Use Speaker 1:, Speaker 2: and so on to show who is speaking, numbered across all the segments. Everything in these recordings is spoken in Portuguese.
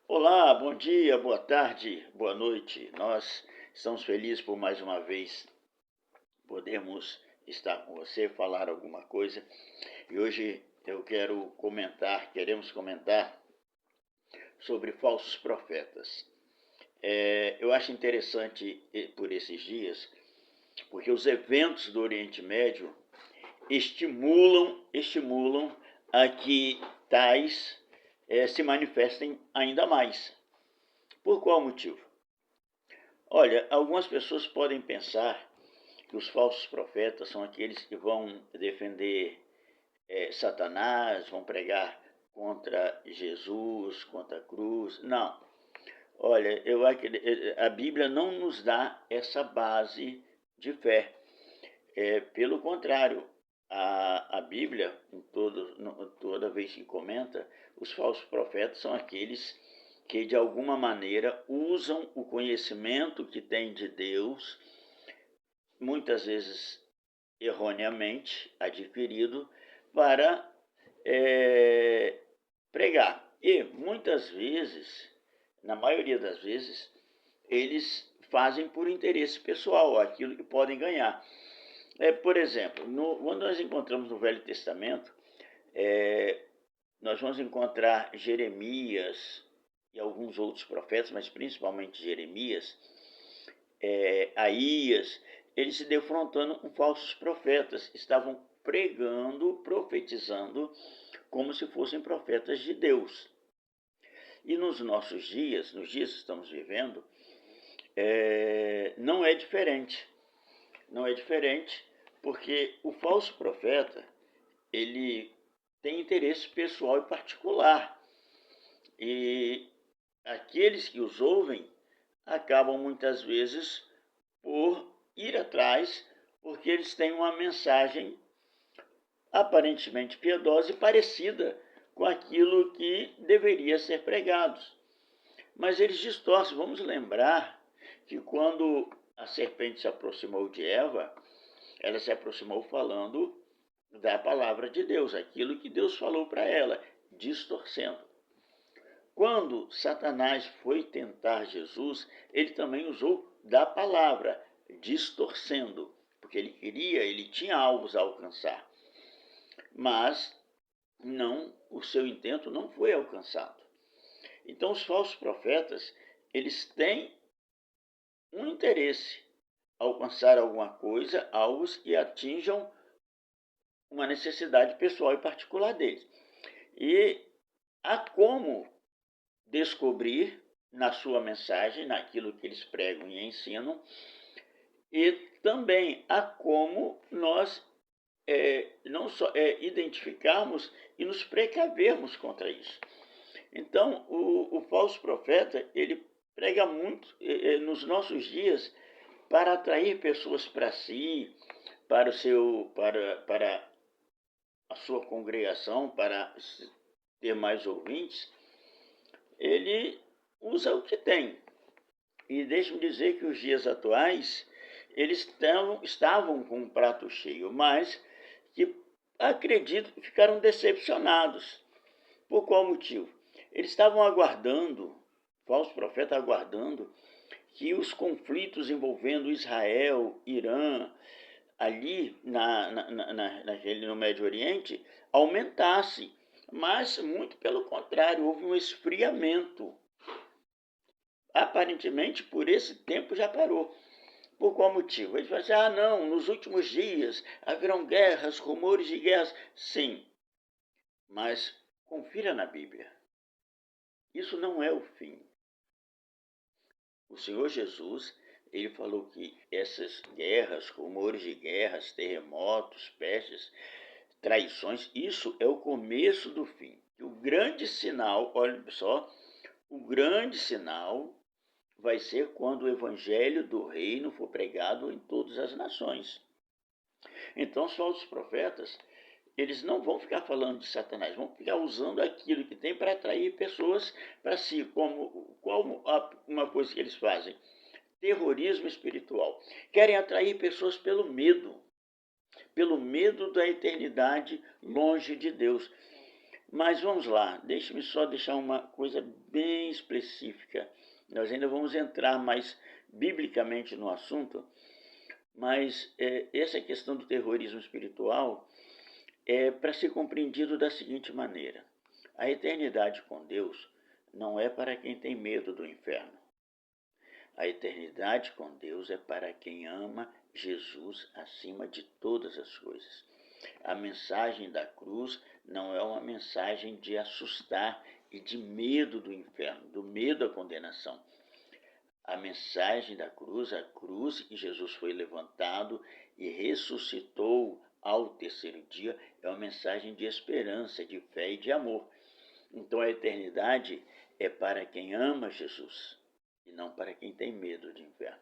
Speaker 1: Olá, bom dia, boa tarde, boa noite. Nós estamos felizes por mais uma vez podermos estar com você, falar alguma coisa. E hoje queremos comentar sobre falsos profetas. Eu acho interessante por esses dias, porque os eventos do Oriente Médio estimulam a que tais se manifestem ainda mais. Por qual motivo? Olha, algumas pessoas podem pensar que os falsos profetas são aqueles que vão defender Satanás, vão pregar contra Jesus, contra a cruz. Não. Olha, a Bíblia não nos dá essa base de fé. Pelo contrário, a Bíblia, toda vez que comenta, os falsos profetas são aqueles que de alguma maneira usam o conhecimento que têm de Deus, muitas vezes erroneamente adquirido, para pregar. E muitas vezes, na maioria das vezes, eles fazem por interesse pessoal aquilo que podem ganhar. Por exemplo, quando nós encontramos no Velho Testamento, nós vamos encontrar Jeremias e alguns outros profetas, mas principalmente Jeremias, Aías, eles se defrontando com falsos profetas, estavam pregando, profetizando, como se fossem profetas de Deus. E nos nossos dias, nos dias que estamos vivendo, não é diferente. Não é diferente, porque o falso profeta, ele tem interesse pessoal e particular. E aqueles que os ouvem acabam muitas vezes por ir atrás, porque eles têm uma mensagem aparentemente piedosa e parecida com aquilo que deveria ser pregado. Mas eles distorcem. Vamos lembrar que quando a serpente se aproximou de Eva, ela se aproximou falando da palavra de Deus, aquilo que Deus falou para ela, distorcendo. Quando Satanás foi tentar Jesus, ele também usou da palavra, distorcendo, porque ele tinha alvos a alcançar, mas o seu intento não foi alcançado. Então os falsos profetas, eles têm um interesse, alcançar alguma coisa, alvos que atinjam uma necessidade pessoal e particular deles. E há como descobrir na sua mensagem, naquilo que eles pregam e ensinam, e também há como nós não só identificarmos e nos precavermos contra isso. Então, o falso profeta, ele prega muito nos nossos dias para atrair pessoas para si, para a sua congregação, para ter mais ouvintes. Ele usa o que tem. E deixe-me dizer que os dias atuais, eles estavam com um prato cheio, mas que acredito que ficaram decepcionados. Por qual motivo? Eles estavam aguardando, falso profeta aguardando, que os conflitos envolvendo Israel, Irã, ali no Médio Oriente, aumentasse. Mas, muito pelo contrário, houve um esfriamento. Aparentemente, por esse tempo já parou. Por qual motivo? Eles falam assim, não, nos últimos dias haverão guerras, rumores de guerras. Sim, mas confira na Bíblia. Isso não é o fim. O Senhor Jesus, ele falou que essas guerras, rumores de guerras, terremotos, pestes, traições, isso é o começo do fim. O grande sinal, olha só, o grande sinal vai ser quando o evangelho do reino for pregado em todas as nações. Então, os falsos profetas, eles não vão ficar falando de Satanás, vão ficar usando aquilo que tem para atrair pessoas para si, como uma coisa que eles fazem, terrorismo espiritual. Querem atrair pessoas pelo medo da eternidade longe de Deus. Mas vamos lá, deixe-me só deixar uma coisa bem específica. Nós ainda vamos entrar mais biblicamente no assunto, mas essa questão do terrorismo espiritual é para ser compreendido da seguinte maneira: a eternidade com Deus não é para quem tem medo do inferno. A eternidade com Deus é para quem ama Jesus acima de todas as coisas. A mensagem da cruz não é uma mensagem de assustar e de medo do inferno, do medo à condenação. A mensagem da cruz, a cruz que Jesus foi levantado e ressuscitou ao terceiro dia, é uma mensagem de esperança, de fé e de amor. Então a eternidade é para quem ama Jesus e não para quem tem medo de inferno.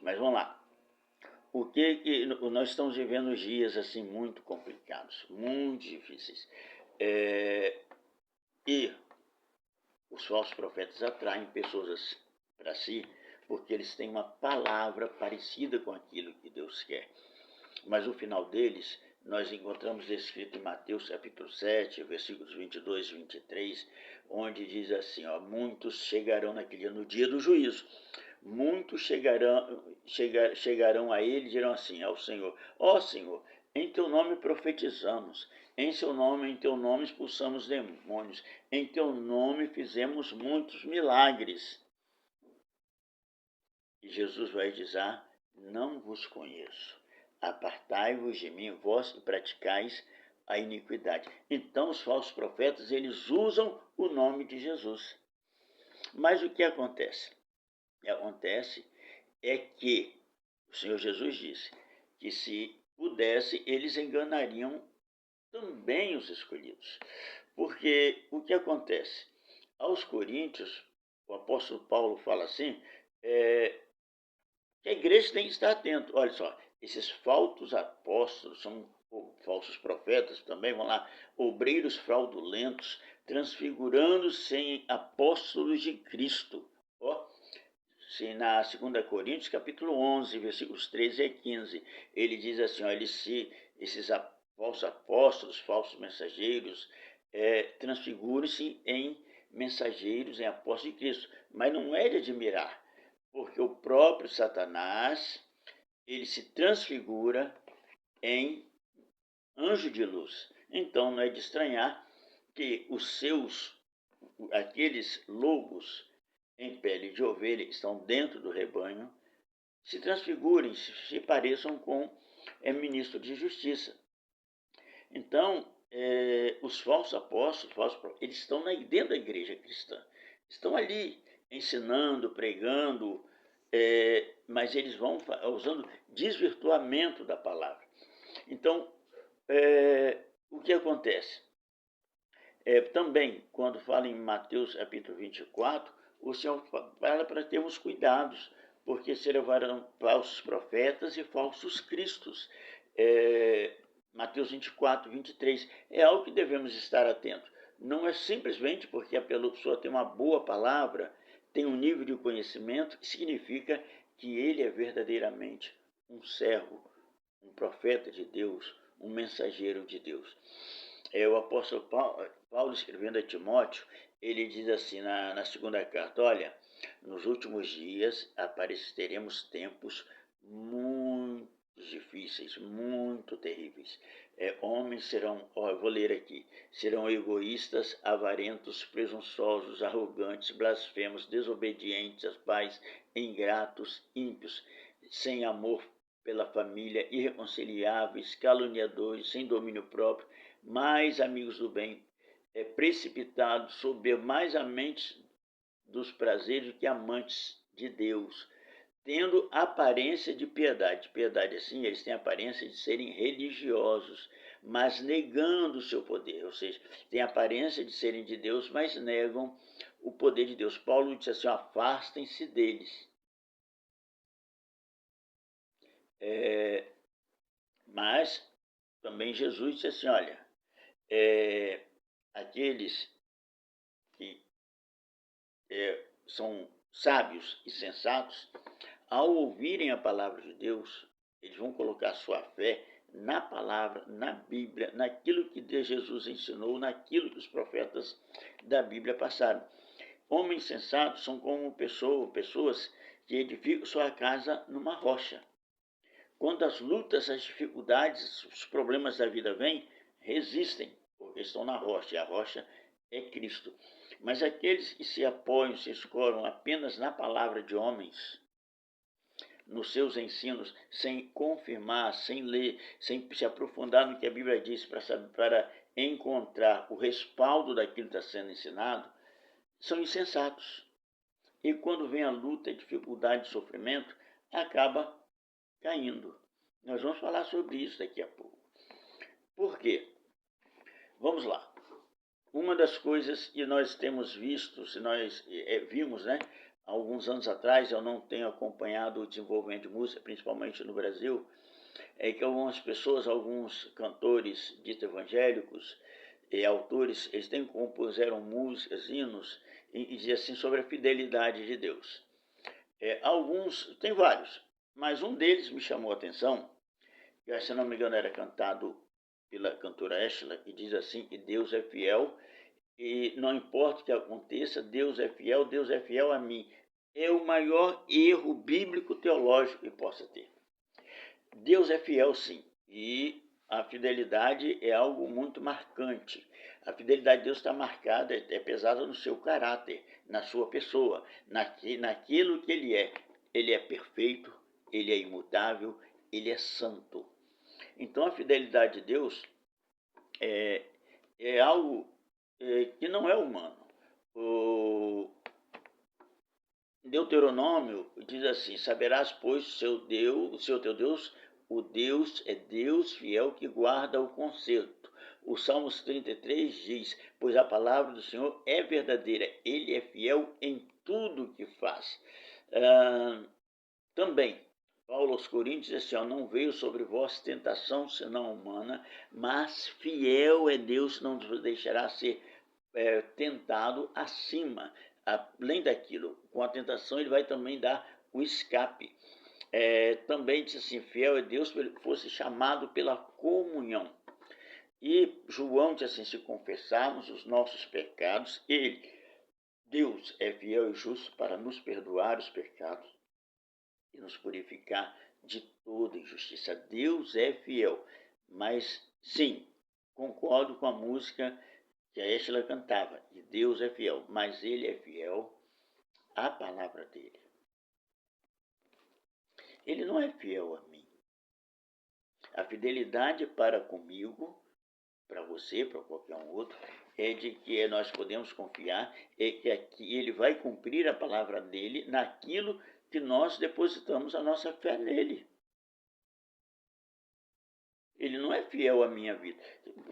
Speaker 1: Mas vamos lá. O que nós estamos vivendo dias assim muito complicados, muito difíceis. E os falsos profetas atraem pessoas para si porque eles têm uma palavra parecida com aquilo que Deus quer. Mas o final deles nós encontramos escrito em Mateus capítulo 7, versículos 22 e 23, onde diz assim, muitos chegarão no dia do juízo. Muitos chegarão a ele e dirão assim ao Senhor: ó Senhor, em teu nome profetizamos, em teu nome expulsamos demônios, em teu nome fizemos muitos milagres. E Jesus vai dizer: não vos conheço. Apartai-vos de mim, vós que praticais a iniquidade. Então os falsos profetas, eles usam o nome de Jesus. Mas o que acontece? Acontece é que o Senhor Jesus disse que se pudesse, eles enganariam também os escolhidos. Porque o que acontece? Aos Coríntios, o apóstolo Paulo fala assim, que a igreja tem que estar atento. Olha só, esses falsos apóstolos são falsos profetas também, vão lá, obreiros fraudulentos, transfigurando-se em apóstolos de Cristo. Se na 2 Coríntios, capítulo 11, versículos 13 e 15, ele diz assim, esses falsos apóstolos, falsos mensageiros, transfiguram-se em mensageiros, em apóstolos de Cristo. Mas não é de admirar, porque o próprio Satanás, ele se transfigura em anjo de luz. Então não é de estranhar que aqueles lobos em pele de ovelha estão dentro do rebanho, se transfigurem, se pareçam com ministro de justiça. Então, os falsos apóstolos, eles estão dentro da igreja cristã, estão ali ensinando, pregando, mas eles vão usando desvirtuamento da palavra. Então, o que acontece? Também, quando fala em Mateus capítulo 24, o Senhor fala para termos cuidados, porque se levarão falsos profetas e falsos cristos. Mateus 24, 23, é algo que devemos estar atentos. Não é simplesmente porque a pessoa tem uma boa palavra, tem um nível de conhecimento, que significa que ele é verdadeiramente um servo, um profeta de Deus, um mensageiro de Deus. O apóstolo Paulo, escrevendo a Timóteo, ele diz assim na segunda carta, olha, nos últimos dias teremos tempos muito difíceis, muito terríveis. Homens serão, eu vou ler aqui, serão egoístas, avarentos, presunçosos, arrogantes, blasfemos, desobedientes aos pais, ingratos, ímpios, sem amor pela família, irreconciliáveis, caluniadores, sem domínio próprio, mais amigos do bem, precipitados, soberbos, mais amantes dos prazeres do que amantes de Deus, tendo aparência de piedade. Piedade, assim, eles têm a aparência de serem religiosos, mas negando o seu poder. Ou seja, têm a aparência de serem de Deus, mas negam o poder de Deus. Paulo disse assim, afastem-se deles. Mas também Jesus disse assim, olha, aqueles que são sábios e sensatos, ao ouvirem a palavra de Deus, eles vão colocar sua fé na palavra, na Bíblia, naquilo que Jesus ensinou, naquilo que os profetas da Bíblia passaram. Homens sensatos são como pessoas que edificam sua casa numa rocha. Quando as lutas, as dificuldades, os problemas da vida vêm, resistem, porque estão na rocha, e a rocha é Cristo. Mas aqueles que se apoiam, se escoram apenas na palavra de homens, nos seus ensinos, sem confirmar, sem ler, sem se aprofundar no que a Bíblia diz para encontrar o respaldo daquilo que está sendo ensinado, são insensatos. E quando vem a luta, a dificuldade, o sofrimento, acaba caindo. Nós vamos falar sobre isso daqui a pouco. Por quê? Vamos lá. Uma das coisas que nós temos visto, se nós vimos, né, alguns anos atrás, eu não tenho acompanhado o desenvolvimento de música, principalmente no Brasil, é que algumas pessoas, alguns cantores ditos evangélicos e autores, eles compuseram músicas, hinos, e diziam assim sobre a fidelidade de Deus. Alguns, tem vários, mas um deles me chamou a atenção, que se não me engano era cantado pela cantora Ashla, e diz assim que Deus é fiel e não importa o que aconteça, Deus é fiel a mim. É o maior erro bíblico teológico que possa ter. Deus é fiel sim, e a fidelidade é algo muito marcante. A fidelidade de Deus está marcada, é pesada no seu caráter, na sua pessoa, naquilo que ele é. Ele é perfeito, ele é imutável, ele é santo. Então a fidelidade de Deus é algo que não é humano. O Deuteronômio diz assim: saberás, pois, o seu teu Deus, o Deus é Deus fiel que guarda o concerto. O Salmos 33 diz: pois a palavra do Senhor é verdadeira, ele é fiel em tudo que faz. Também, Paulo aos Coríntios diz assim: não veio sobre vós tentação senão humana, mas fiel é Deus, não nos deixará ser tentado acima, além daquilo. Com a tentação ele vai também dar o escape. Também diz assim: fiel é Deus que ele fosse chamado pela comunhão. E João diz assim: se confessarmos os nossos pecados, Deus é fiel e justo para nos perdoar os pecados e nos purificar de toda injustiça. Deus é fiel. Mas sim, concordo com a música que a Ashla cantava, e Deus é fiel, mas ele é fiel à palavra dele. Ele não é fiel a mim. A fidelidade para comigo, para você, para qualquer um outro, é de que nós podemos confiar, é que ele vai cumprir a palavra dele naquilo que nós depositamos a nossa fé nele. Ele não é fiel à minha vida.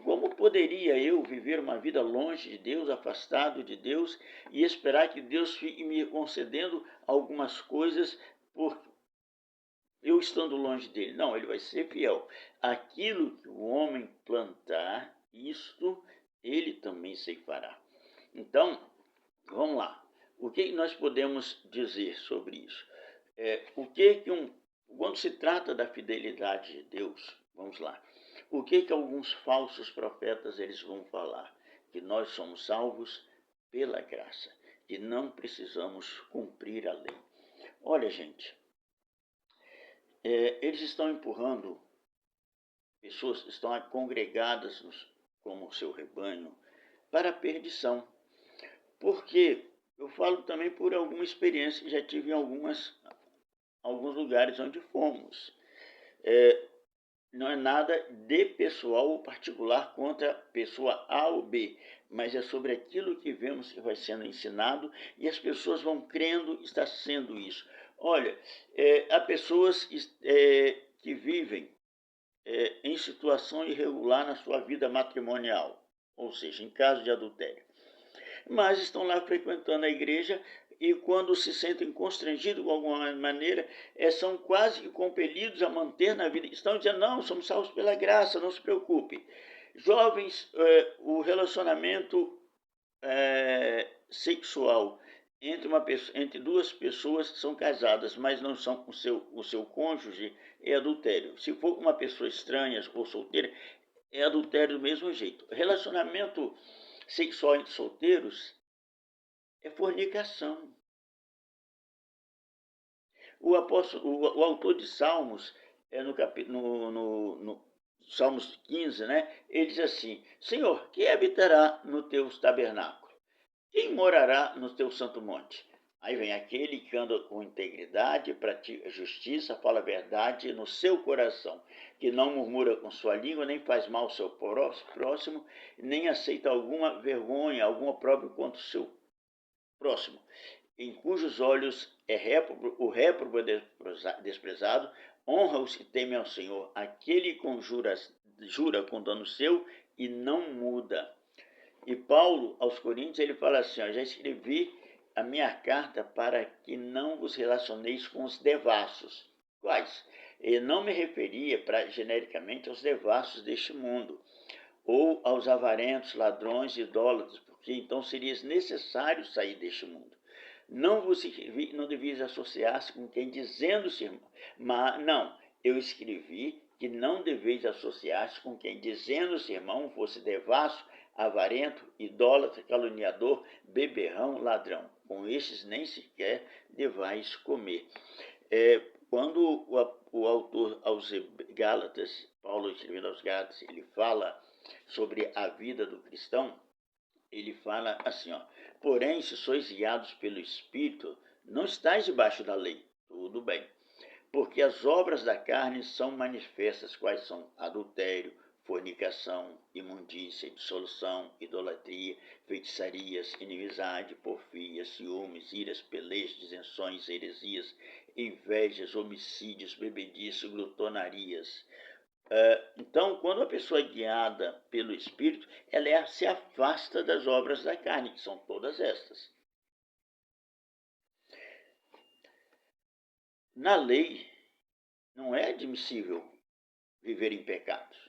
Speaker 1: Como poderia eu viver uma vida longe de Deus, afastado de Deus, e esperar que Deus fique me concedendo algumas coisas por eu estando longe dele? Não, ele vai ser fiel. Aquilo que o homem plantar, isto ele também ceifará. Então, vamos lá. O que nós podemos dizer sobre isso? Quando se trata da fidelidade de Deus, vamos lá. O que alguns falsos profetas eles vão falar? Que nós somos salvos pela graça, que não precisamos cumprir a lei. Olha, gente, eles estão empurrando pessoas que estão congregadas como seu rebanho para a perdição. Porque eu falo também por alguma experiência que já tive em alguns lugares onde fomos. Não é nada de pessoal ou particular contra pessoa A ou B, mas é sobre aquilo que vemos que vai sendo ensinado e as pessoas vão crendo que está sendo isso. Olha, há pessoas que vivem em situação irregular na sua vida matrimonial, ou seja, em caso de adultério, mas estão lá frequentando a igreja e quando se sentem constrangidos de alguma maneira, são quase compelidos a manter na vida. Estão dizendo: não, somos salvos pela graça, não se preocupe. Jovens, o relacionamento sexual entre duas pessoas que são casadas, mas não são o seu cônjuge, é adultério. Se for uma pessoa estranha ou solteira, é adultério do mesmo jeito. Relacionamento sexual entre solteiros é fornicação. O autor de Salmos, no Salmos 15, né? Ele diz assim: Senhor, quem habitará no teu tabernáculo? Quem morará no teu santo monte? Aí vem aquele que anda com integridade, pratica justiça, fala a verdade no seu coração, que não murmura com sua língua, nem faz mal ao seu próximo, nem aceita alguma vergonha, algum opróbrio contra o seu próximo, em cujos olhos o réprobo é desprezado, honra os que temem ao Senhor, aquele que jura com dano seu e não muda. E Paulo, aos Coríntios, ele fala assim, já escrevi a minha carta para que não vos relacioneis com os devassos. Quais? Eu não me referia genericamente aos devassos deste mundo, ou aos avarentos, ladrões, idólatras, porque então seria necessário sair deste mundo. Não devias associar-se com quem dizendo-se irmão. Mas não, eu escrevi que não deveis associar-se com quem dizendo-se irmão fosse devasso, avarento, idólatra, caluniador, beberrão, ladrão. Com estes nem sequer devais comer. Quando o autor aos Gálatas, Paulo escrevendo aos Gálatas, ele fala sobre a vida do cristão, ele fala assim, porém, se sois guiados pelo Espírito, não estáis debaixo da lei. Tudo bem. Porque as obras da carne são manifestas, quais são adultério, fornicação, imundícia, dissolução, idolatria, feitiçarias, inimizade, porfia, ciúmes, iras, peleias, disenções, heresias, invejas, homicídios, bebedice, glutonarias. Então, quando a pessoa é guiada pelo Espírito, ela se afasta das obras da carne, que são todas estas. Na lei, não é admissível viver em pecados.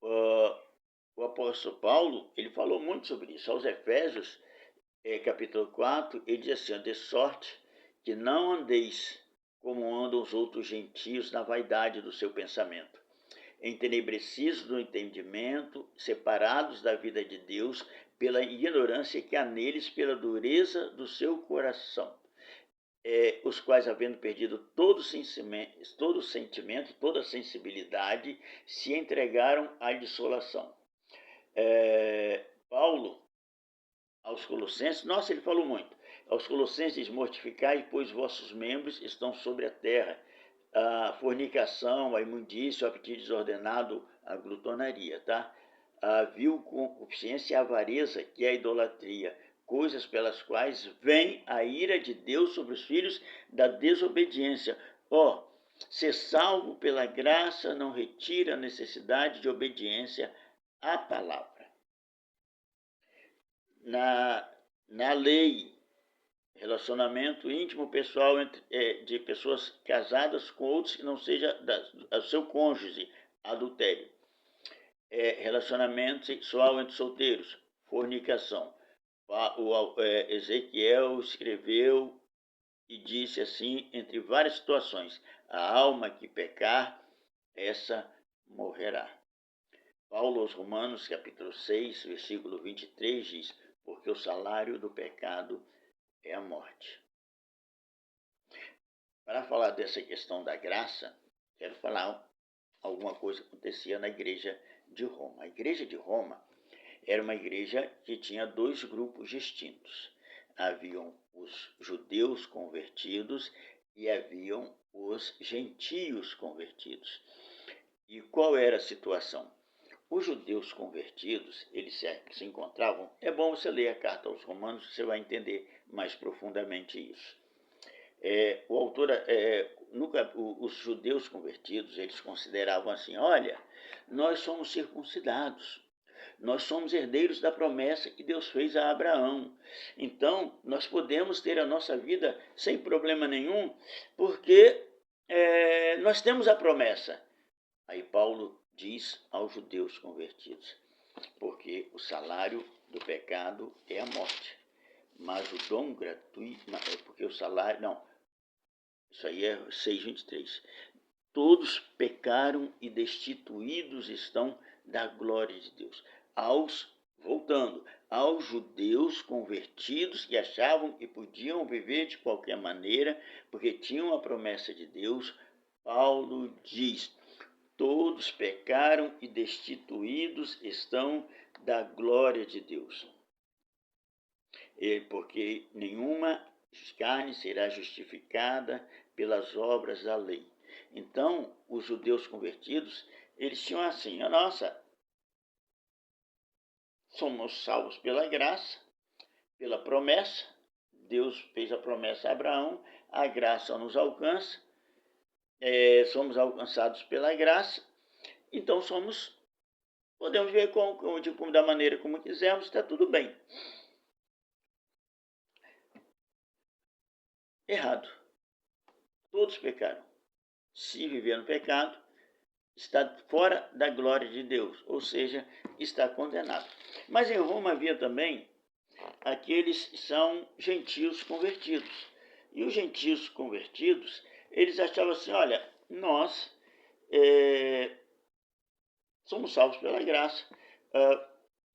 Speaker 1: O apóstolo Paulo, ele falou muito sobre isso. Aos Efésios, capítulo 4, ele diz assim, de sorte que não andeis como andam os outros gentios na vaidade do seu pensamento, entenebrecidos do entendimento, separados da vida de Deus pela ignorância que há neles, pela dureza do seu coração, os quais, havendo perdido todo sentimento, toda sensibilidade, se entregaram à dissolação. Paulo, aos Colossenses, ele falou muito, aos Colossenses diz, mortificai, pois vossos membros estão sobre a terra, a fornicação, a imundícia, o apetite desordenado, a glutonaria, tá? A vil concupiscência e a avareza, que é a idolatria, coisas pelas quais vem a ira de Deus sobre os filhos da desobediência. Ser salvo pela graça não retira a necessidade de obediência à palavra. Na lei, relacionamento íntimo pessoal de pessoas casadas com outros que não seja do seu cônjuge, adultério. Relacionamento sexual entre solteiros, fornicação. Ezequiel escreveu e disse assim, entre várias situações, a alma que pecar, essa morrerá. Paulo aos Romanos, capítulo 6, versículo 23, diz, porque o salário do pecado é a morte. Para falar dessa questão da graça, quero falar alguma coisa que acontecia na igreja de Roma. A igreja de Roma era uma igreja que tinha dois grupos distintos. Haviam os judeus convertidos e haviam os gentios convertidos. E qual era a situação? Os judeus convertidos, eles se encontravam... É bom você ler a carta aos Romanos, você vai entender mais profundamente isso. O autor, os judeus convertidos, eles consideravam assim, olha, nós somos circuncidados, nós somos herdeiros da promessa que Deus fez a Abraão. Então, nós podemos ter a nossa vida sem problema nenhum, porque nós temos a promessa. Aí Paulo diz aos judeus convertidos, porque o salário do pecado é a morte. mas o dom gratuito, porque o salário, não, isso aí é 6:23. Todos pecaram e destituídos estão da glória de Deus. Voltando, aos judeus convertidos que achavam que podiam viver de qualquer maneira, porque tinham a promessa de Deus, Paulo diz: todos pecaram e destituídos estão da glória de Deus. Porque nenhuma carne será justificada pelas obras da lei. Então, os judeus convertidos, eles tinham assim: nossa, somos salvos pela graça, pela promessa. Deus fez a promessa a Abraão, a graça nos alcança, somos alcançados pela graça, então podemos ver da maneira como quisermos, está tudo bem. Errado. Todos pecaram. Se viver no pecado, está fora da glória de Deus, ou seja, está condenado. Mas em Roma havia também aqueles que são gentios convertidos. E os gentios convertidos, eles achavam assim: olha, nós somos salvos pela graça.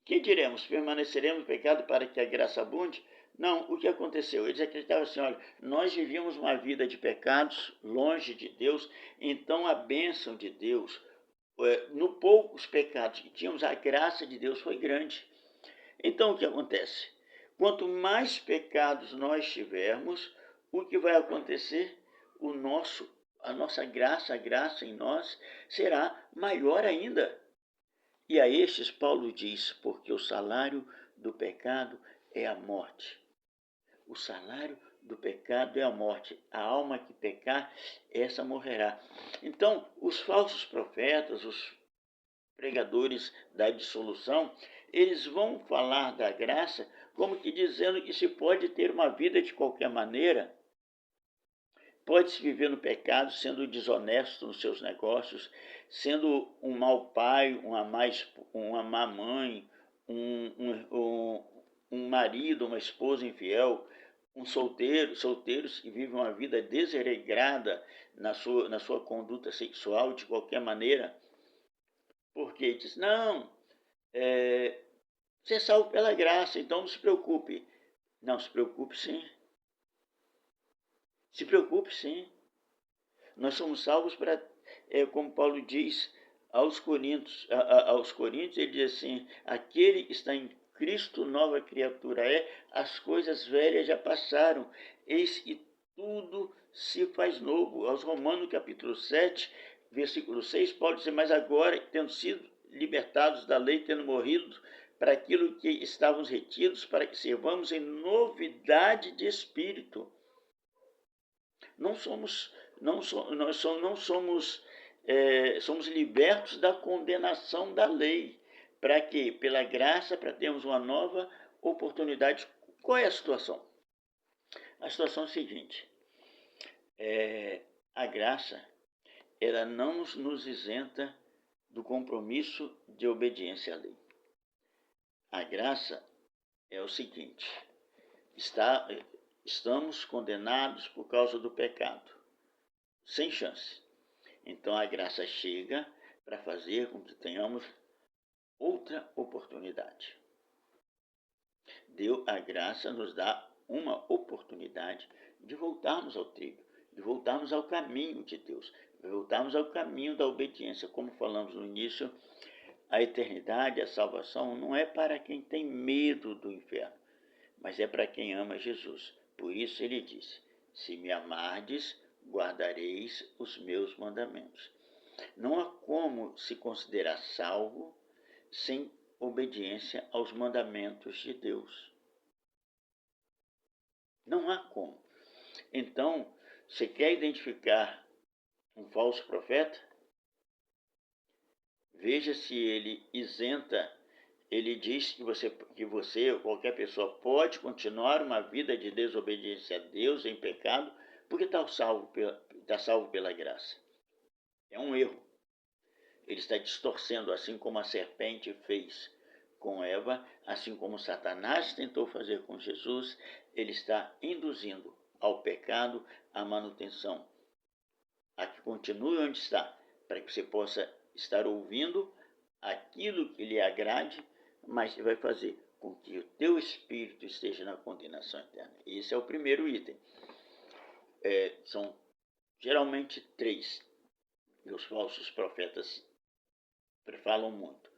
Speaker 1: Que diremos? Permaneceremos no pecado para que a graça abunde? Não, o que aconteceu? Eles acreditavam assim: olha, nós vivíamos uma vida de pecados, longe de Deus, então a bênção de Deus, no poucos pecados que tínhamos, a graça de Deus foi grande. Então o que acontece? Quanto mais pecados nós tivermos, o que vai acontecer? A nossa graça, a graça em nós será maior ainda. E a estes Paulo diz: porque o salário do pecado é a morte. O salário do pecado é a morte. A alma que pecar, essa morrerá. Então, os falsos profetas, os pregadores da dissolução, eles vão falar da graça como que dizendo que se pode ter uma vida de qualquer maneira, pode-se viver no pecado, sendo desonesto nos seus negócios, sendo um mau pai, uma má mãe, um marido, uma esposa infiel, solteiros que vivem uma vida desregrada na sua conduta sexual de qualquer maneira, porque diz: não, você é salvo pela graça, então não se preocupe. Não, se preocupe sim. Se preocupe sim. Nós somos salvos para, como Paulo diz aos Coríntios, ele diz assim: aquele que está em Cristo, nova criatura é, as coisas velhas já passaram, eis que tudo se faz novo. Aos Romanos capítulo 7, versículo 6, Paulo diz: mas agora, tendo sido libertados da lei, tendo morrido para aquilo que estávamos retidos, para que servamos em novidade de espírito. Nós não somos libertos da condenação da lei. Para quê? Pela graça, para termos uma nova oportunidade. Qual é a situação? A situação é a seguinte: a graça, ela não nos isenta do compromisso de obediência à lei. A graça é o seguinte: estamos condenados por causa do pecado, sem chance. Então a graça chega para fazer com que tenhamos outra oportunidade. A graça nos dá uma oportunidade de voltarmos ao trilho, de voltarmos ao caminho de Deus, de voltarmos ao caminho da obediência. Como falamos no início, a eternidade, a salvação não é para quem tem medo do inferno, mas é para quem ama Jesus. Por isso ele disse: se me amardes, guardareis os meus mandamentos. Não há como se considerar salvo sem obediência aos mandamentos de Deus. Não há como. Então, você quer identificar um falso profeta? Veja se ele isenta. Ele diz que você ou qualquer pessoa pode continuar uma vida de desobediência a Deus em pecado porque está salvo pela graça. É um erro. Ele está distorcendo, assim como a serpente fez com Eva, assim como Satanás tentou fazer com Jesus, ele está induzindo ao pecado, à manutenção, a que continue onde está, para que você possa estar ouvindo aquilo que lhe agrade, mas vai fazer com que o teu espírito esteja na condenação eterna. Esse é o primeiro item. São geralmente três, e os falsos profetas falam muito.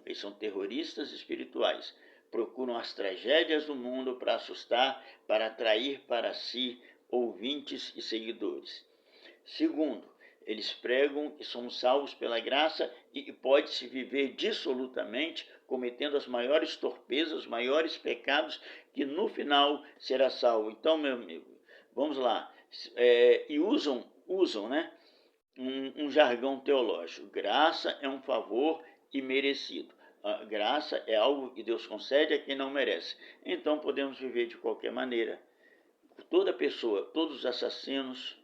Speaker 1: Eles são terroristas espirituais, procuram as tragédias do mundo para assustar, para atrair para si ouvintes e seguidores. Segundo, eles pregam que somos salvos pela graça e pode-se viver dissolutamente, cometendo as maiores torpezas, os maiores pecados, que no final será salvo. Então, meu amigo, vamos lá. E usam, né, um jargão teológico. Graça é um favor imerecido. A graça é algo que Deus concede a quem não merece. Então podemos viver de qualquer maneira. Toda pessoa, todos os assassinos,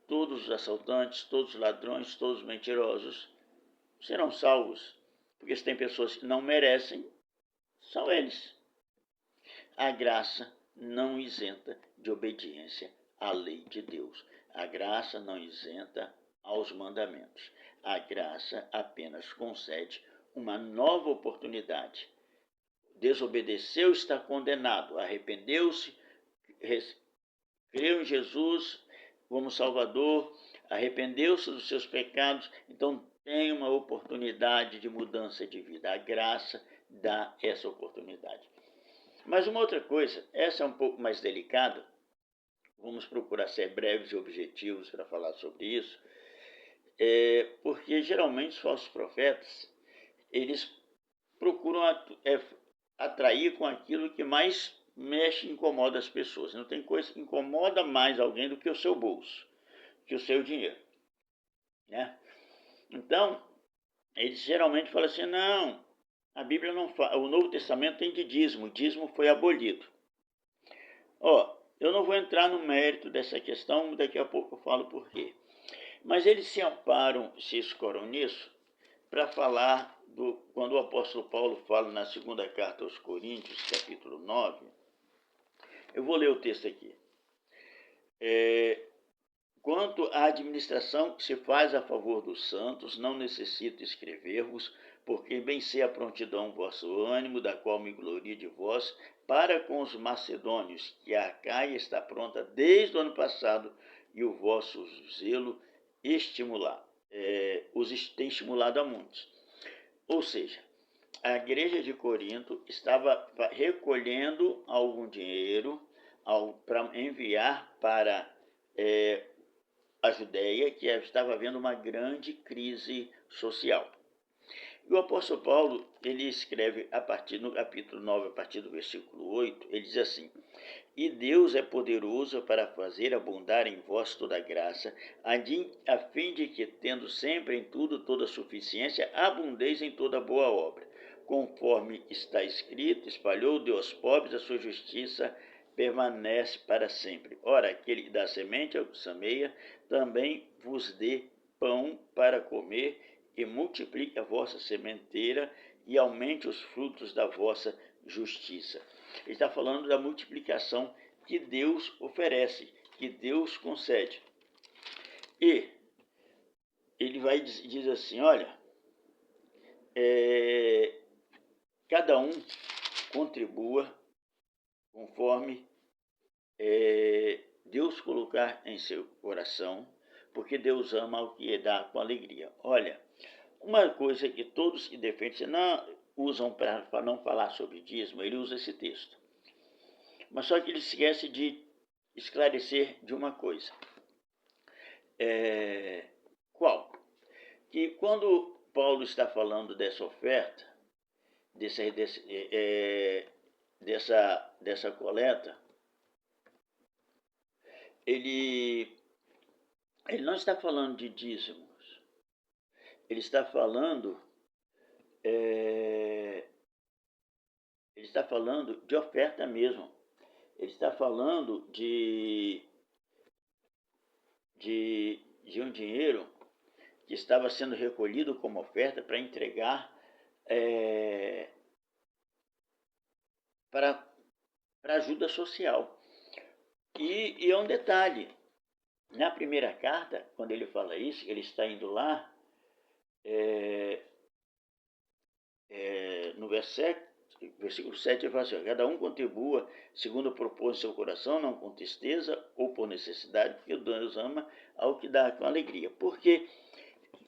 Speaker 1: todos os assaltantes, todos os ladrões, todos os mentirosos serão salvos. Porque se tem pessoas que não merecem, são eles. A graça não isenta de obediência à lei de Deus. A graça não isenta aos mandamentos. A graça apenas concede uma nova oportunidade. Desobedeceu, está condenado. Arrependeu-se, creu em Jesus como Salvador, arrependeu-se dos seus pecados, então tem uma oportunidade de mudança de vida. A graça dá essa oportunidade. Mas uma outra coisa, essa é um pouco mais delicada, vamos procurar ser breves e objetivos para falar sobre isso, porque geralmente os falsos profetas, eles procuram atrair com aquilo que mais mexe e incomoda as pessoas. Não tem coisa que incomoda mais alguém do que o seu bolso, que o seu dinheiro, né? Então, eles geralmente falam assim, não, a Bíblia não fala, o Novo Testamento tem de dízimo, o dízimo foi abolido. Eu não vou entrar no mérito dessa questão, daqui a pouco eu falo por quê. Mas eles se amparam, se escoram nisso, para falar quando o apóstolo Paulo fala na segunda carta aos Coríntios, capítulo 9, eu vou ler o texto aqui. Quanto à administração que se faz a favor dos santos, não necessito escrever-vos, porque bem sei a prontidão vosso ânimo, da qual me glorio de vós, para com os macedônios, que a Acaia está pronta desde o ano passado, e o vosso zelo tem estimulado a muitos. Ou seja, a igreja de Corinto estava recolhendo algum dinheiro para enviar para a Judéia, que estava havendo uma grande crise social. E o apóstolo Paulo, ele escreve no capítulo 9, a partir do versículo 8, ele diz assim: E Deus é poderoso para fazer abundar em vós toda graça, a fim de que, tendo sempre em tudo toda suficiência, abundeis em toda boa obra. Conforme está escrito, espalhou Deus aos pobres a sua justiça, permanece para sempre. Ora, aquele que dá semente ao que semeia, também vos dê pão para comer, e multiplique a vossa sementeira, e aumente os frutos da vossa justiça. Ele está falando da multiplicação que Deus oferece, que Deus concede. E ele diz assim, olha, cada um contribua conforme Deus colocar em seu coração, porque Deus ama o que dá com alegria. Olha, uma coisa que todos que defendem não usam para não falar sobre dízimo, ele usa esse texto. Mas só que ele esquece de esclarecer de uma coisa. Qual? Que quando Paulo está falando dessa oferta, dessa coleta, ele não está falando de dízimos, ele está falando de oferta mesmo. Ele está falando de um dinheiro que estava sendo recolhido como oferta para entregar para ajuda social. E é um detalhe, na primeira carta, quando ele fala isso, ele está indo lá, no versículo 7, ele fala assim: cada um contribua segundo propôs em seu coração, não com tristeza ou por necessidade, porque Deus ama ao que dá com alegria. Por que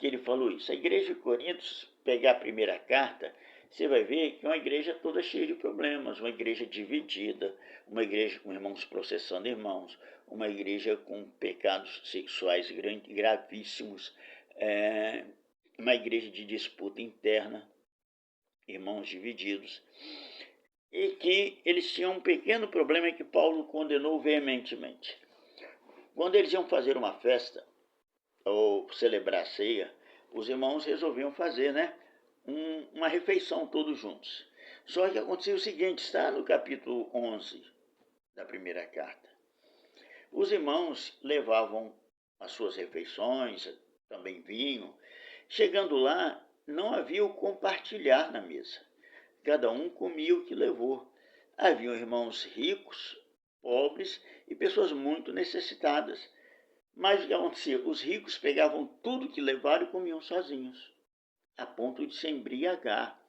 Speaker 1: ele falou isso? A igreja de Corinto, pegar a primeira carta, você vai ver que é uma igreja toda cheia de problemas, uma igreja dividida, uma igreja com irmãos processando irmãos, uma igreja com pecados sexuais gravíssimos, uma igreja de disputa interna, irmãos divididos, e que eles tinham um pequeno problema que Paulo condenou veementemente. Quando eles iam fazer uma festa ou celebrar a ceia, os irmãos resolviam fazer, uma refeição todos juntos. Só que acontecia o seguinte, está no capítulo 11 da primeira carta. Os irmãos levavam as suas refeições, também vinho. Chegando lá, não havia o compartilhar na mesa. Cada um comia o que levou. Haviam irmãos ricos, pobres e pessoas muito necessitadas. Mas o que acontecia? Os ricos pegavam tudo que levaram e comiam sozinhos, a ponto de se embriagar.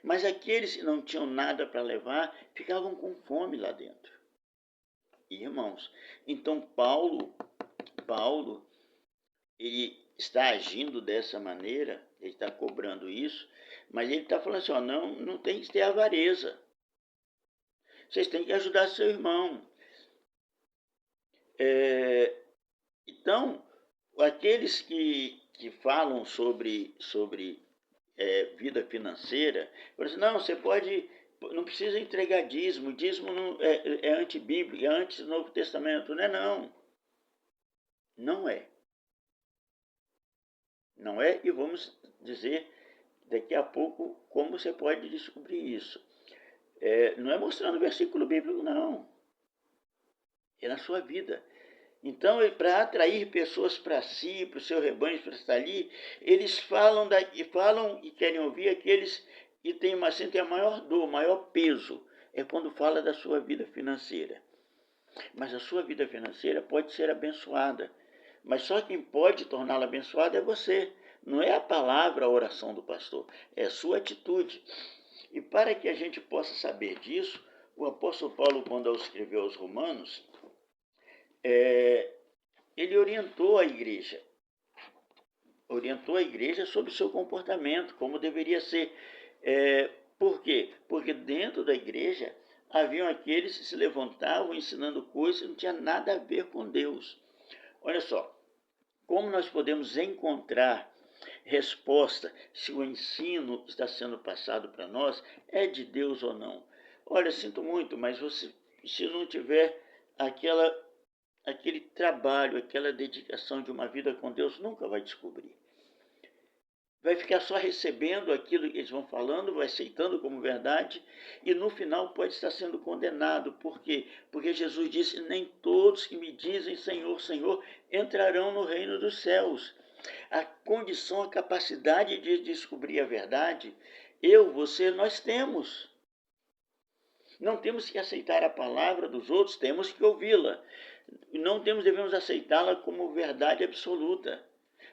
Speaker 1: Mas aqueles que não tinham nada para levar ficavam com fome lá dentro. Irmãos, então Paulo, ele está agindo dessa maneira, ele está cobrando isso, mas ele está falando assim, não tem que ter avareza. Vocês têm que ajudar seu irmão. Então, aqueles que falam sobre vida financeira, falam assim, não, você pode, não precisa entregar dízimo, dízimo não, é antibíblico, é antes do Novo Testamento. Não é não. Não é. Não é, e vamos dizer daqui a pouco como você pode descobrir isso. Não é mostrando versículo bíblico, não. É na sua vida. Então, para atrair pessoas para si, para o seu rebanho, para estar ali, eles falam e querem ouvir aqueles que têm a maior dor, maior peso. É quando fala da sua vida financeira. Mas a sua vida financeira pode ser abençoada. Mas só quem pode torná-la abençoada é você. Não é a palavra, a oração do pastor. É a sua atitude. E para que a gente possa saber disso, o apóstolo Paulo, quando escreveu aos Romanos, ele orientou a igreja sobre o seu comportamento, como deveria ser. Por quê? Porque dentro da igreja haviam aqueles que se levantavam ensinando coisas que não tinham nada a ver com Deus. Olha só, como nós podemos encontrar resposta se o ensino está sendo passado para nós é de Deus ou não? Olha, sinto muito, mas você, se não tiver aquele trabalho, aquela dedicação de uma vida com Deus, nunca vai descobrir. Vai ficar só recebendo aquilo que eles vão falando, vai aceitando como verdade e no final pode estar sendo condenado. Por quê? Porque Jesus disse, nem todos que me dizem Senhor, Senhor, entrarão no reino dos céus. A condição, a capacidade de descobrir a verdade, você, nós temos. Não temos que aceitar a palavra dos outros, temos que ouvi-la. Não devemos aceitá-la como verdade absoluta.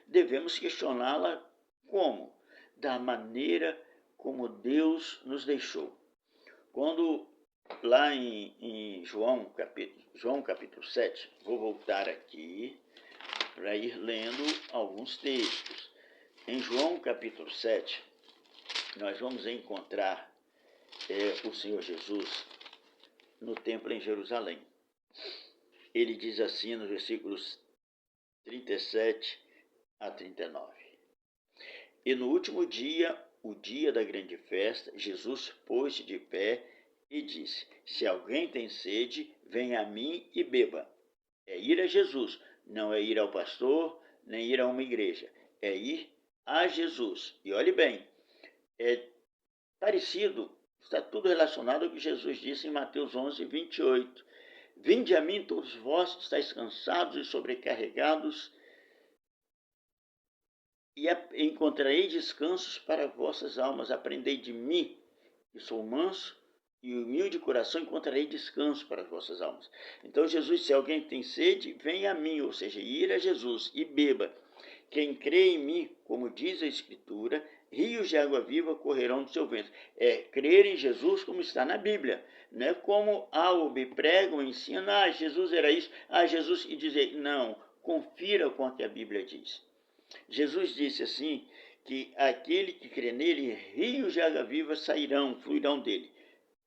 Speaker 1: Devemos questioná-la como? Da maneira como Deus nos deixou. Quando lá em João capítulo 7, vou voltar aqui para ir lendo alguns textos. Em João capítulo 7, nós vamos encontrar o Senhor Jesus no templo em Jerusalém. Ele diz assim nos versículos 37 a 39. E no último dia, o dia da grande festa, Jesus pôs-se de pé e disse, se alguém tem sede, venha a mim e beba. É ir a Jesus, não é ir ao pastor, nem ir a uma igreja. É ir a Jesus. E olhe bem, é parecido, está tudo relacionado ao que Jesus disse em Mateus 11, 28. Vinde a mim todos vós, estáis cansados e sobrecarregados, e encontrarei descansos para vossas almas. Aprendei de mim, que sou manso e humilde de coração, encontrarei descanso para as vossas almas. Então Jesus, se alguém tem sede, venha a mim, ou seja, ir a Jesus e beba. Quem crê em mim, como diz a Escritura, rios de água viva correrão do seu ventre. É crer em Jesus como está na Bíblia. Não é como pregam, ensinam, Jesus era isso, Jesus, e dizer, não, confira com o que a Bíblia diz. Jesus disse assim, que aquele que crê nele, rios de água viva sairão, fluirão dele.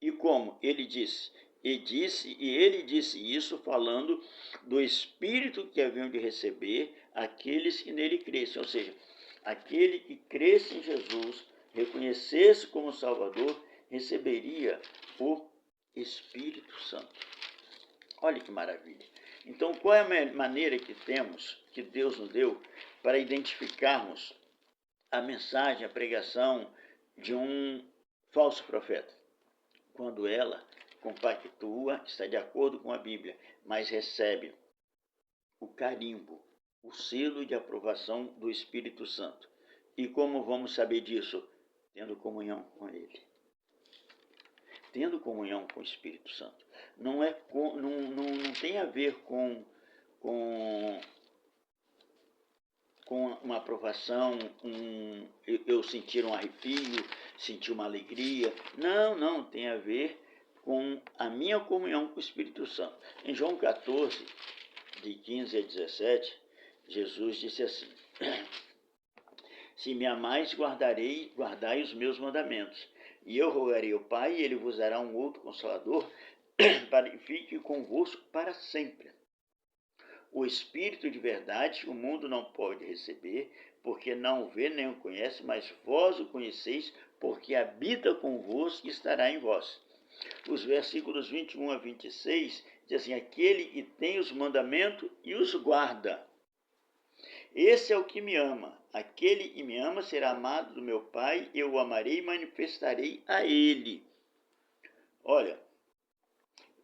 Speaker 1: E como? Ele disse, ele disse isso falando do Espírito que haviam de receber aqueles que nele crescem, ou seja, aquele que cresce em Jesus, reconhecesse como Salvador, receberia o Espírito Santo. Olha que maravilha. Então, qual é a maneira que temos, que Deus nos deu, para identificarmos a mensagem, a pregação de um falso profeta? Quando ela compactua, está de acordo com a Bíblia, mas recebe o carimbo, o selo de aprovação do Espírito Santo. E como vamos saber disso? Tendo comunhão com Ele. Tendo comunhão com o Espírito Santo. Não tem a ver com uma aprovação, eu sentir um arrepio, sentir uma alegria. Não, tem a ver com a minha comunhão com o Espírito Santo. Em João 14, de 15 a 17, Jesus disse assim, se me amais, guardai os meus mandamentos. E eu rogarei ao Pai, e Ele vos dará um outro Consolador, para que fique convosco para sempre. O Espírito de verdade o mundo não pode receber, porque não o vê nem o conhece, mas vós o conheceis, porque habita convosco e estará em vós. Os versículos 21 a 26 diz assim, aquele que tem os mandamentos e os guarda. Esse é o que me ama. Aquele que me ama será amado do meu Pai, eu o amarei e manifestarei a ele. Olha,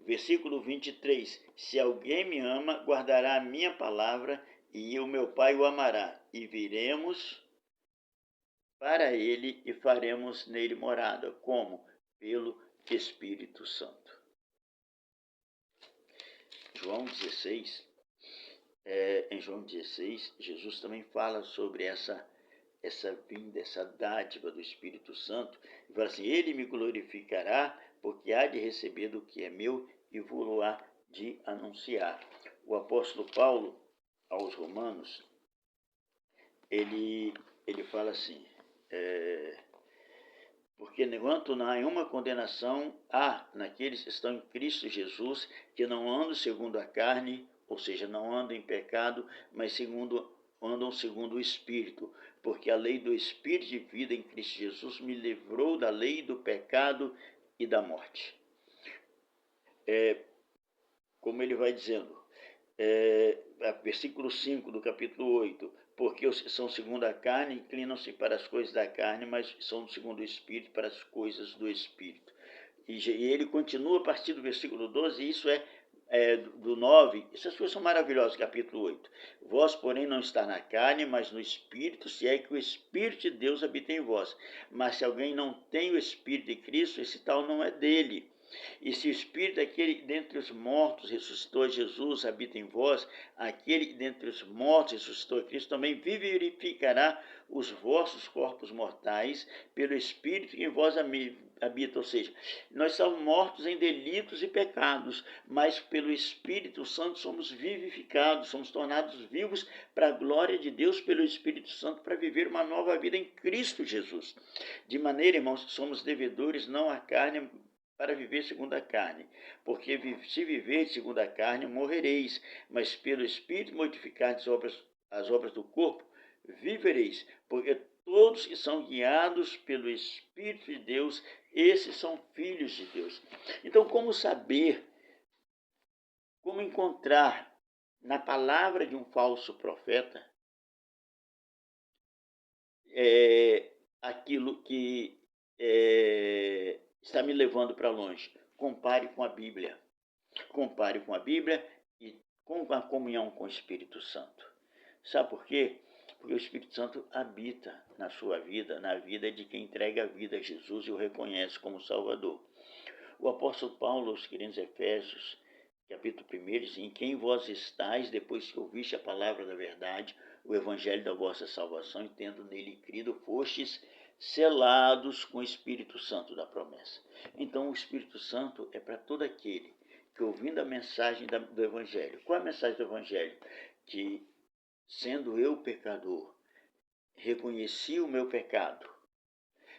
Speaker 1: versículo 23, se alguém me ama, guardará a minha palavra, e o meu Pai o amará, e viremos para ele e faremos nele morada. Como? Pelo Espírito Santo. Em João 16, Jesus também fala sobre essa vinda, essa dádiva do Espírito Santo, e fala assim, ele me glorificará, porque há de receber do que é meu e vou-lo-á de anunciar. O apóstolo Paulo, aos Romanos, ele fala assim, porque enquanto não há nenhuma condenação, há naqueles que estão em Cristo Jesus, que não andam segundo a carne, ou seja, não andam em pecado, mas andam segundo o Espírito, porque a lei do Espírito de vida em Cristo Jesus me livrou da lei do pecado e da morte. Como ele vai dizendo, versículo 5 do capítulo 8, porque os que são segundo a carne inclinam-se para as coisas da carne, mas são segundo o Espírito para as coisas do Espírito. E ele continua a partir do versículo 12, e isso do 9, essas coisas são maravilhosas, capítulo 8. Vós, porém, não está na carne, mas no Espírito, se é que o Espírito de Deus habita em vós. Mas se alguém não tem o Espírito de Cristo, esse tal não é dele. E se o Espírito daquele dentre os mortos ressuscitou Jesus, habita em vós, aquele dentre os mortos ressuscitou Cristo, também vivificará os vossos corpos mortais pelo Espírito que em vós habita. Ou seja, nós somos mortos em delitos e pecados, mas pelo Espírito Santo somos vivificados, somos tornados vivos para a glória de Deus pelo Espírito Santo, para viver uma nova vida em Cristo Jesus. De maneira, irmãos, somos devedores não à carne, para viver segundo a carne, porque se viver segundo a carne, morrereis, mas pelo Espírito mortificar as obras do corpo, vivereis, porque todos que são guiados pelo Espírito de Deus, esses são filhos de Deus. Então, como saber, como encontrar na palavra de um falso profeta aquilo que está me levando para longe? Compare com a Bíblia. Compare com a Bíblia e com a comunhão com o Espírito Santo. Sabe por quê? Porque o Espírito Santo habita na sua vida, na vida de quem entrega a vida a Jesus e o reconhece como Salvador. O apóstolo Paulo, aos queridos Efésios, capítulo 1, diz: em quem vós estáis, depois que ouviste a palavra da verdade, o evangelho da vossa salvação, e tendo nele crido, fostes selados com o Espírito Santo da promessa. Então, o Espírito Santo é para todo aquele que, ouvindo a mensagem do evangelho. Qual é a mensagem do evangelho? Que, sendo eu pecador, reconheci o meu pecado,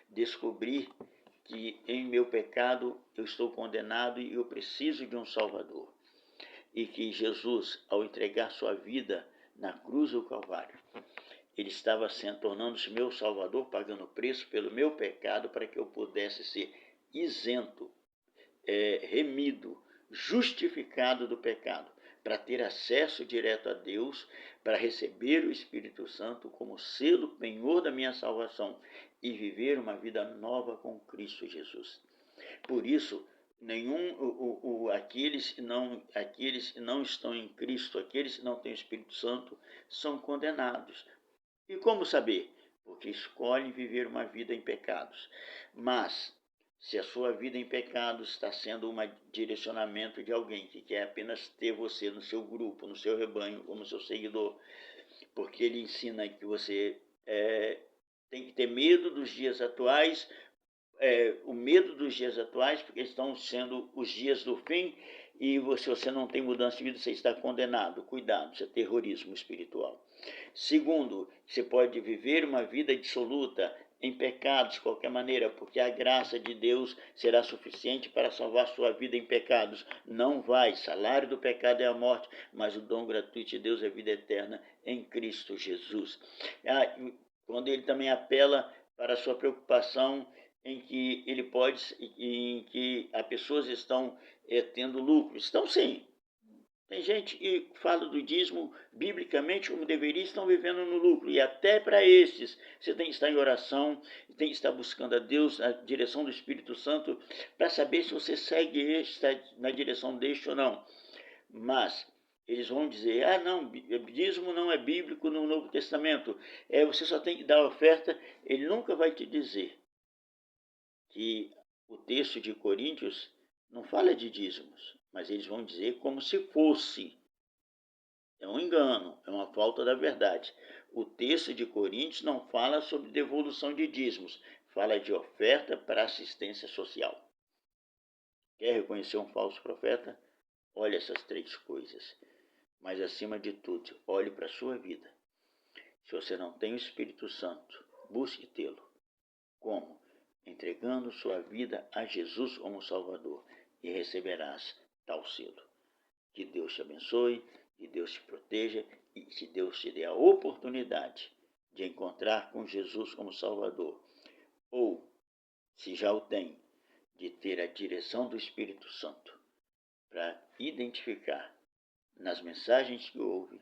Speaker 1: descobri que em meu pecado eu estou condenado e eu preciso de um Salvador. E que Jesus, ao entregar sua vida na cruz do Calvário, ele estava tornando-se meu Salvador, pagando o preço pelo meu pecado para que eu pudesse ser isento, remido, justificado do pecado, para ter acesso direto a Deus, para receber o Espírito Santo como selo penhor da minha salvação e viver uma vida nova com Cristo Jesus. Por isso, aqueles que não estão em Cristo, aqueles que não têm o Espírito Santo, são condenados. E como saber? Porque escolhem viver uma vida em pecados. Mas, se a sua vida em pecados está sendo um direcionamento de alguém que quer apenas ter você no seu grupo, no seu rebanho, como seu seguidor, porque ele ensina que você tem que ter medo dos dias atuais, o medo dos dias atuais, porque estão sendo os dias do fim, e se você não tem mudança de vida, você está condenado. Cuidado, isso é terrorismo espiritual. Segundo, você pode viver uma vida dissoluta em pecados de qualquer maneira, porque a graça de Deus será suficiente para salvar sua vida em pecados. Não vai, salário do pecado é a morte, mas o dom gratuito de Deus é a vida eterna em Cristo Jesus. Quando ele também apela para a sua preocupação em que as pessoas estão tendo lucro. Estão sim. Tem gente que fala do dízimo biblicamente como deveria, estão vivendo no lucro. E até para esses, você tem que estar em oração, tem que estar buscando a Deus, a direção do Espírito Santo, para saber se você segue está na direção deste ou não. Mas eles vão dizer: não, dízimo não é bíblico no Novo Testamento. Você só tem que dar a oferta. Ele nunca vai te dizer que o texto de Coríntios não fala de dízimos, mas eles vão dizer como se fosse. É um engano, é uma falta da verdade. O texto de Coríntios não fala sobre devolução de dízimos, fala de oferta para assistência social. Quer reconhecer um falso profeta? Olhe essas 3 coisas. Mas, acima de tudo, olhe para a sua vida. Se você não tem o Espírito Santo, busque tê-lo. Como? Entregando sua vida a Jesus como Salvador, e receberás tal selo. Que Deus te abençoe, que Deus te proteja e que Deus te dê a oportunidade de encontrar com Jesus como Salvador. Ou, se já o tem, de ter a direção do Espírito Santo para identificar nas mensagens que ouve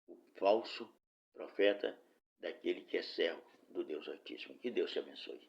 Speaker 1: o falso profeta daquele que é servo do Deus Altíssimo. Que Deus te abençoe.